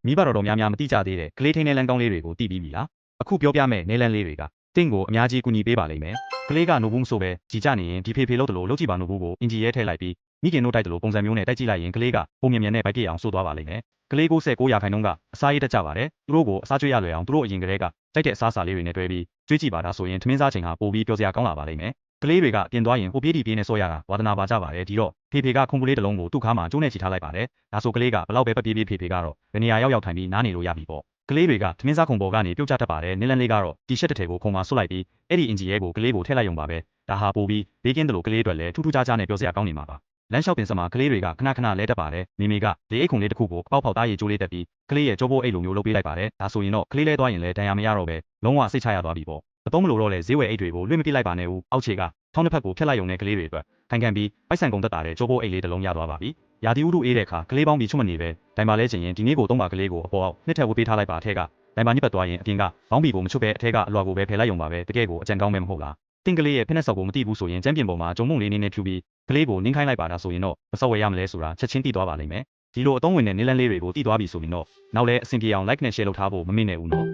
မိဘတော်များများမတိကြသေးတဲ့ကလေးထိန်းနေလန်းကောင်းလေးတွေကိုတည်ပြီးပြီလားအခုပြောပြမယ်နေလန်းလေးတွေကတင့်ကိုအများကြီးကူညီပေးပါလိမ့်မယ်ကလေးကနိုဘူးမဆိုပဲကြည်ကြနေရင်ဒီဖေလို့တလို့လှုပ်ကြည့်ပါနိုဘူးကိုအင်ဂျီရဲထည့်လိုက်ပြီးမိခင်တို့တိုက်တလို့ပုံစံမျိုးနဲ့တိုက်ကြည့်လိုက်ရင်ကလေးကပုံမြင်မြန်နဲ့ဗိုက်ပြည့်အောင်ဆိုးသွားပါလိမ့်မယ်ကလေး69%ကအစားရည်တက်ကြပါတယ်သူတို့ကိုအစားကျွေးရလွယ်အောင်သူတို့အရင်ကတည်းကတိုက်တဲ့အစားအစာလေးတွေနဲ့တွဲပြီးကျွေးကြည့်ပါဒါဆိုရင်ထမင်းစားချိန်ဟာပိုပြီးပျော်စရာကောင်းလာပါလိမ့်မယ်ကလေးတွေကပြင်သွားရင်ဟိုပြေးဒီပြေးနဲ့ဆော့ရတာဝါသနာပါကြပါတယ်ဒီတော့ဖေကခုံကလေးတစ်လုံးကိုသူ့ခါမှာကျိုးနဲ့ချီထားလိုက်ပါတယ်ဒါဆိုကလေးကဘလောက်ပဲပပြေးပြေးဖေကတော့ဘယ်နေရာရောက်ထိုင်ပြီးနားနေလို့ရပြီပေါ့ကလေးတွေကထမင်းစားခုံပေါ်ကနေပြုတ်ကျတတ်ပါတယ်နင်းလန်းလေးကတော့တီရှပ်တစ်ထည်ကိုခုံမှာဆွတ်လိုက်ပြီးအဲ့ဒီအင်ဂျီရဲကိုကလေးကိုထည့်လိုက်ရုံပါပဲဒါဟာပိုပြီးဘေးကင်းတယ်လို့ကလေးတွေလည်းထူးထူးခြားခြားနဲ့ပြောစရာကောင်းနေမှာပါလမ်းလျှောက်ပင်စမှာကလေးတွေကခဏခဏလဲတက်ပါတယ်မိမိကဒီအိတ်ခုံလေးတစ်ခုကိုပေါက်ပေါက်သားရေကျိုးလေးတက်ပြီးကလေးရဲ့ကြောပိုးအိတ်လိုမျိုးလုပ်ပေးလိုက်ပါတယ်ဒါဆိုရင်တော့ကလေးလဲသွားရင်လည်းတန်ရာမရတော့ပဲလုံးဝစိတ်ချရသွားပြီပေါ့အတော့မလို့တော့လေဈေးဝယ်အိတ်တွေကိုလွှင့်မပြစ်လိုက်ပါနဲ့ဦးအောက်ခြေကထောင်းတစ်ဖက်ကိုဖျက်လိုက်ရုံနဲ့ကလေးတွေအတွက်ထိုင်ခံပြီးပိုက်ဆံကုန်တက်တာတဲ့ကြောပိုးအိတ်လေးတစ်လုံးရသွားပါပြီရာသီဥတုအေးတဲ့အခါကလေးပေါင်းပြီးချွတ်မနေပဲဒိုင်ပါလဲချင်ရင်ဒီနေ့ကိုသုံးပါကလေးကိုအပေါ်အောက်နှစ်ထပ်ဝတ်ပေးထားလိုက်ပါအထက်ကဒိုင်ပါညစ်ပတ်သွားရင်အပြင်ကဘောင်းဘီကိုမချွတ်ပဲအထက်ကအလွှာကိုပဲဖယ်လိုက်ရုံပါပဲတကယ်ကိုအကြံကောင်းမဲမဟုတ်လားတင်းကလေးရဲ့ဖက်နဲ့ဆောက်ကိုမတိဘူးဆိုရင်ကျမ်းပြင်ပေါ်မှာဂျုံမုံလေးနဲ့ဖြူပြီးကလေးကိုနင်းခိုင်းလိုက်ပါဒါဆိုရင်တော့မဆောက်ဝယ်ရမလဲဆိုတာချက်ချင်းသိသွားပါလိမ့်မယ်ဒီလိုအသုံးဝင်တဲ့နင်းလန်းလေးတွေကိုသိသွားပြီဆိုရင်တော့နောက်လဲအဆင်ပြေအောင် like နဲ့ share လုပ်ထားဖို့မမေ့နဲ့ဦးနော်